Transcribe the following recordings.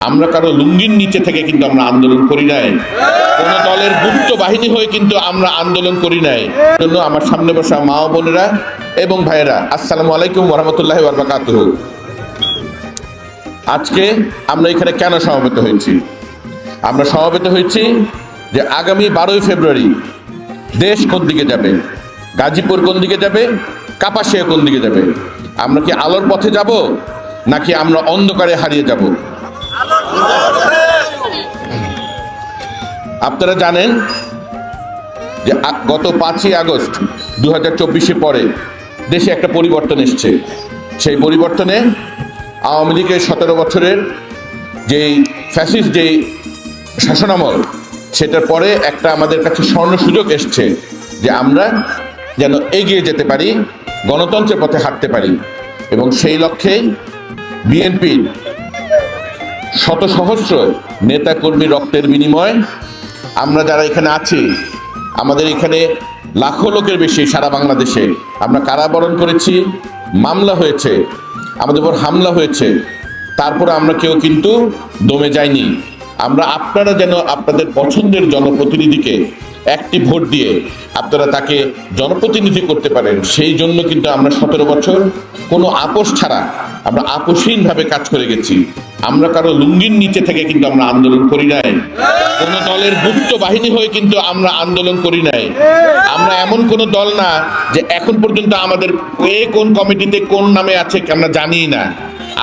আমরা কারো লুঙ্গির নিচে থেকে কিন্তু আমরা আন্দোলন করি নাই, কোন দলের গুপ্ত বাহিনী হয়ে কিন্তু আমরা আন্দোলন করি নাই। জন্য আমার সামনে বসা মা ও বোনেরা এবং ভাইয়েরা, আসসালামু আলাইকুম ওয়া রাহমাতুল্লাহি ওয়া বারাকাতুহু। আজকে আমরা এখানে কেন সমবেত হয়েছি? আমরা সমবেত হয়েছি যে আগামী 12ই ফেব্রুয়ারি দেশ কোন দিকে যাবে, গাজীপুর কোন দিকে যাবে, কাপাসিয়া কোন দিকে যাবে। আমরা কি আলোর পথে যাব নাকি আমরা অন্ধকারে হারিয়ে যাব? আপনারা জানেন যে গত 5ই আগস্ট 2024 পরে দেশে একটা পরিবর্তন এসছে। সেই পরিবর্তনে আওয়ামী লীগের 17 বছরের যেই ফ্যাসিস্ট যেই শাসনামল, সেটার পরে একটা আমাদের কাছে স্বর্ণ সুযোগ এসছে যে আমরা যেন এগিয়ে যেতে পারি, গণতন্ত্রের পথে হাঁটতে পারি। এবং সেই লক্ষ্যেই বিএনপির শত সহস্র নেতাকর্মী রক্তের বিনিময় আমরা যারা এখানে আছি, আমাদের এখানে লাখো লোকের বেশি সারা বাংলাদেশে আমরা কারাবরণ করেছি, মামলা হয়েছে, আমাদের উপর হামলা হয়েছে, তারপরে আমরা কেউ কিন্তু দমে যাইনি। আমরা আপনারা যেন আপনাদের পছন্দের জনপ্রতিনিধিকে একটি ভোট দিয়ে আপনারা তাকে জনপ্রতিনিধি করতে পারেন, সেই জন্য কিন্তু আমরা 17 বছর কোনো আপোষ ছাড়া আমরা আপোষহীনভাবে কাজ করে গেছি। আমরা কারো লুঙ্গির নিচে থেকে কিন্তু আমরা আন্দোলন করি নাই, কোন দলের গুপ্ত বাহিনী হয়ে কিন্তু আমরা আন্দোলন করি নাই। আমরা এমন কোন দল না যে এখন পর্যন্ত আমাদের কোন কমিটিতে কোন নামে আছে আমরা জানি না।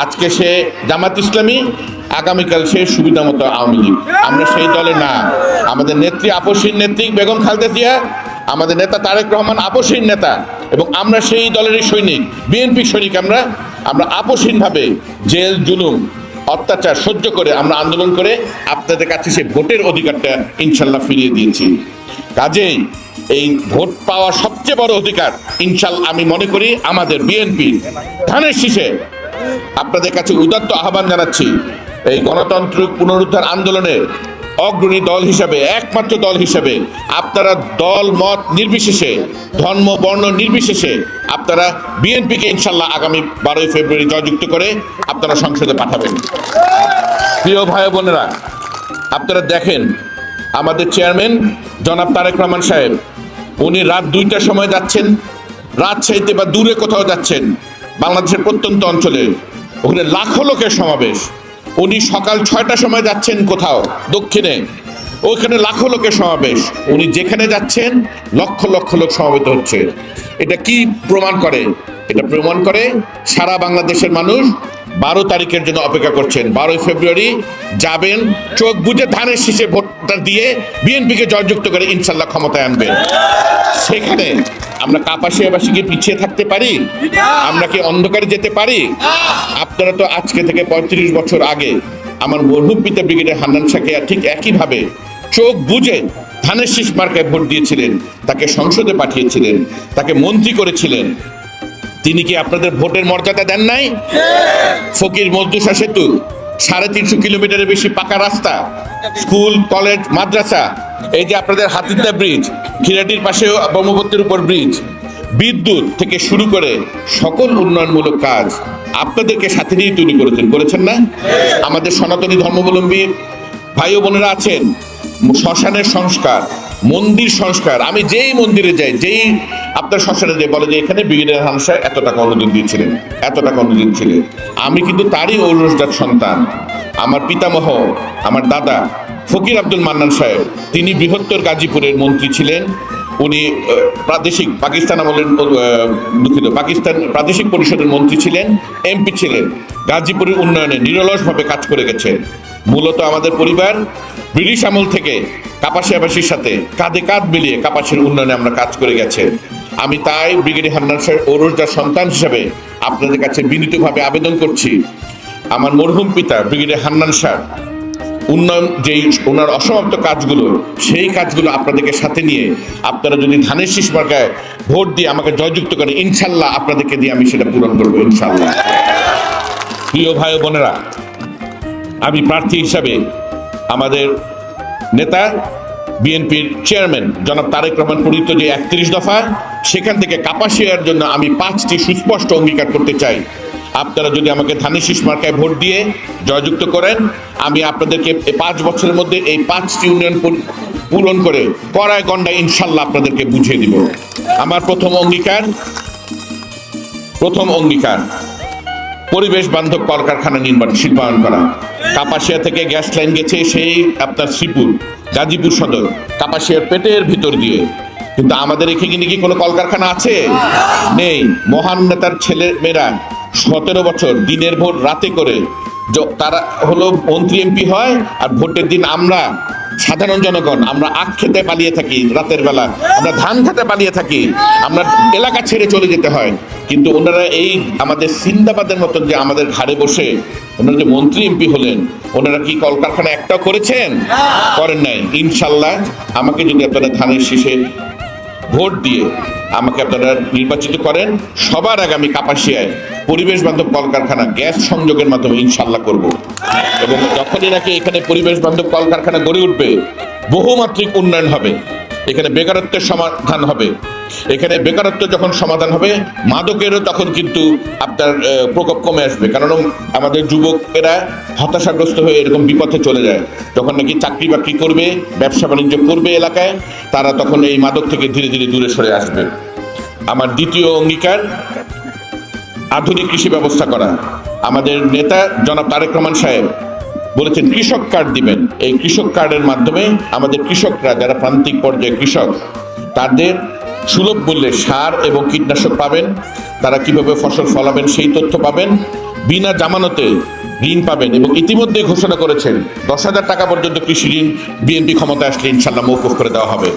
আজকে সে জামাত ইসলামী, আগামীকাল সে সুবিধা মতো আওয়ামী লীগ। আমরা সেই দলে না। আমাদের নেত্রী আপসহীন নেত্রী বেগম খালেদা জিয়া, আমাদের নেতা তারেক রহমান আপসহীন নেতা, এবং আমরা সেই দলেরই সৈনিক, বিএনপি সৈনিক। আমরা আপসহীনভাবে জেল জুলুম অত্যাচার সহ্য করে আমরা আন্দোলন করে আপনাদের কাছে সে ভোটের অধিকারটা ইনশাল্লাহ ফিরিয়ে দিয়েছি। কাজেই এই ভোট পাওয়ার সবচেয়ে বড় অধিকার ইনশাল্লাহ আমি মনে করি আমাদের বিএনপি ধানের শীষে। আপনাদের কাছে উদাত্ত আহ্বান জানাচ্ছি, এই গণতান্ত্রিক পুনরুদ্ধার আন্দোলনের অগ্রণী দল হিসাবে, একমাত্র দল হিসাবে আপনারা দল মত নির্বিশেষে, ধর্ম বর্ণ নির্বিশেষে আপনারা বিএনপিকে ইনশাল্লাহ আগামী 12ই ফেব্রুয়ারি জয়যুক্ত করে আপনারা সংসদে পাঠাবেন। প্রিয় ভাই বোনেরা, আপনারা দেখেন আমাদের চেয়ারম্যান জনাব তারেক রহমান সাহেব, উনি রাত 2টার সময় যাচ্ছেন রাজশাহীতে বা দূরে কোথাও যাচ্ছেন, বাংলাদেশের প্রত্যন্ত অঞ্চলে, ওখানে লাখো লোকের সমাবেশ। উনি সকাল 6টার সময় যাচ্ছেন কোথাও দক্ষিণে, ওইখানে লাখো লোকের সমাবেশ। উনি যেখানে যাচ্ছেন লক্ষ লক্ষ লোক সমবেত হচ্ছে। এটা কি প্রমাণ করে? এটা প্রমাণ করে সারা বাংলাদেশের মানুষ 12 তারিখের জন্য অপেক্ষা করছেন। 12ই ফেব্রুয়ারি যাবেন, চোখ বুজে ধানের শীষে ভোটটা দিয়ে বিএনপিকে জয়যুক্ত করে ইনশাল্লাহ ক্ষমতায় আনবেন। সেখানে আমরা কাপাসিয়াবাসী কি পিছিয়ে থাকতে পারি? আমরা কি অন্ধকারে যেতে পারি? আপনারা তো আজকে থেকে 35 বছর আগে আমার মরহুম পিতা ব্রিগেডিয়ার হান্নান শাহকে ঠিক একইভাবে চোখ বুজে ধানের শীষ মার্কায় ভোট দিয়েছিলেন, তাকে সংসদে পাঠিয়েছিলেন, তাকে মন্ত্রী করেছিলেন। তিনি কি আপনাদের ভোটের মর্যাদা দেন নাই? ফকির মজদুসা সেতু, 350 কিলোমিটারের বেশি পাকা রাস্তা, স্কুল কলেজ মাদ্রাসা, এই যে আপনাদের হাতিদা ব্রিজ, খিরাটির পাশেও ব্রহ্মপুত্রের উপর ব্রিজ, বিদ্যুৎ থেকে শুরু করে সকল উন্নয়নমূলক কাজ আপনাদেরকে সাথে নিয়ে তৈরি করেছেন না? আমাদের সনাতনী ধর্মাবলম্বী ভাই ও বোনেরা আছেন, শ্মশানের সংস্কার, মন্দির সংস্কার। আমি যেই মন্দিরে যাই, যেই আপনার শ্মশানে যাই, বলে যে এখানে ব্রিগেডিয়ার হান্নান সাহেব এত টাকা অনুদান দিয়েছিলেন, এত টাকা অনুদান ছিলেন। আমি কিন্তু তারই ঔরসজাত সন্তান। আমার পিতামহ, আমার দাদা ফকির আব্দুল মান্নান সাহেব, তিনি বৃহত্তর গাজীপুরের মন্ত্রী ছিলেন। উনি পাকিস্তান প্রাদেশিক পরিষদের মন্ত্রী ছিলেন, এমপি ছিলেন, গাজীপুরের উন্নয়নে নিরলসভাবে কাজ করে গেছেন। মূলত আমাদের পরিবার ব্রিটিশ আমল থেকে কাপাসিয়াবাসীর সাথে কাঁধে কাঁধ মিলিয়ে কাপাসিয়ার উন্নয়নে আমরা কাজ করে গেছে। আমি তাই ব্রিগেডিয়ার হান্নান সাহেব ঔরসজাত সন্তান হিসাবে আপনাদের কাছে বিনীতভাবে আবেদন করছি, আমার মরহুম পিতা ব্রিগেডিয়ার হান্নান সাহেব উন্নয়ন যেই ওনার অসমাপ্ত কাজগুলো, সেই কাজগুলো আপনাদেরকে সাথে নিয়ে আপনারা যদি ধানের শীষ মার্কায় ভোট দিয়ে আমাকে জয়যুক্ত করেন, ইনশাল্লাহ আপনাদেরকে দিয়ে আমি সেটা পূরণ করবো ইনশাল্লাহ। প্রিয় ভাই ও বোনেরা, আমি প্রার্থী হিসাবে আমাদের নেতা বিএনপির চেয়ারম্যান জনাব তারেক রহমান প্রণীত যে 31 দফা, সেখান থেকে কাপাসিয়ার জন্য আমি 5টি সুস্পষ্ট অঙ্গীকার করতে চাই। আপনারা যদি আমাকে ধানের শীষ মার্কায় ভোট দিয়ে জয়যুক্ত করেন, আমি আপনাদেরকে 5 বছরের মধ্যে এই 5টি ইউনিয়ন পূরণ করে কড়ায় গন্ডায় ইনশাল্লাহ আপনাদেরকে বুঝিয়ে দিব। আমার প্রথম অঙ্গীকার পরিবেশ বান্ধব কলকারখানা নির্মাণ শিল্পায়ন করা। কাপাসিয়া থেকে গ্যাস লাইন গেছে সেই আপনার শ্রীপুর গাজীপুর সদর কাপাসিয়ার পেটের ভিতর দিয়ে, কিন্তু আমাদের এখানে কি কোনো কলকারখানা আছে? নেই। মহান নেতার ছেলে মেয়েরা 17 বছর দিনের ভোট রাতে করে তারা হলো মন্ত্রী এমপি হয়, আর ভোটের দিন আমরা সাধারণ জনগণ আমরা আখ খেতে পালিয়ে থাকি, রাতের বেলা আমরা ধান খেতে পালিয়ে থাকি, আমরা এলাকা ছেড়ে চলে যেতে হয়। কিন্তু ওনারা এই আমাদের সিন্দাবাদের মতন যে আমাদের ঘাড়ে বসে ওনারা যে মন্ত্রী এমপি হলেন, ওনারা কি কলকারখানা একটাও করেছেন? করেন নাই। ইনশাল্লাহ আমাকে যদি আপনারা ধানের শীষে ভোট দিয়ে আমাকে আপনারা নির্বাচিত করেন, সবার আগে আমি কাপাসিয়ায় পরিবেশ বান্ধব কলকারখানা গ্যাস সংযোগের মাধ্যমে ইনশাল্লাহ করব। এবং যখনই নাকি এখানে পরিবেশ বান্ধব কলকারখানা গড়ে উঠবে, বহুমাত্রিক উন্নয়ন হবে, এখানে বেকারত্বের সমাধান হবে। এখানে বেকারত্ব যখন সমাধান হবে, মাদকেরও তখন কিন্তু আপনার প্রকোপ কমে আসবে। কারণ আমাদের যুবকেরা হতাশাগ্রস্ত হয়ে এরকম বিপথে চলে যায়, যখন নাকি চাকরি বাকরি করবে, ব্যবসা বাণিজ্য করবে এলাকায়, তারা তখন এই মাদক থেকে ধীরে ধীরে দূরে সরে আসবে। আমার দ্বিতীয় অঙ্গীকার আধুনিক কৃষি ব্যবস্থা করা। আমাদের নেতা জনাব তারেক রহমান সাহেব বলেছেন কৃষক কার্ড দিবেন। এই কৃষক কার্ডের মাধ্যমে আমাদের কৃষকরা যারা প্রান্তিক পর্যায়ে কৃষক, তাদের সুলভ মূল্যে সার এবং কীটনাশক পাবেন, তারা কিভাবে ফসল ফলাবেন সেই তথ্য পাবেন, বিনা জামানতে ঋণ পাবেন। এবং ইতিমধ্যে ঘোষণা করেছেন 10,000 টাকা পর্যন্ত কৃষি ঋণ বিএনপি ক্ষমতায় আসলে ইনশাল্লাহ মওকুফ করে দেওয়া হবে।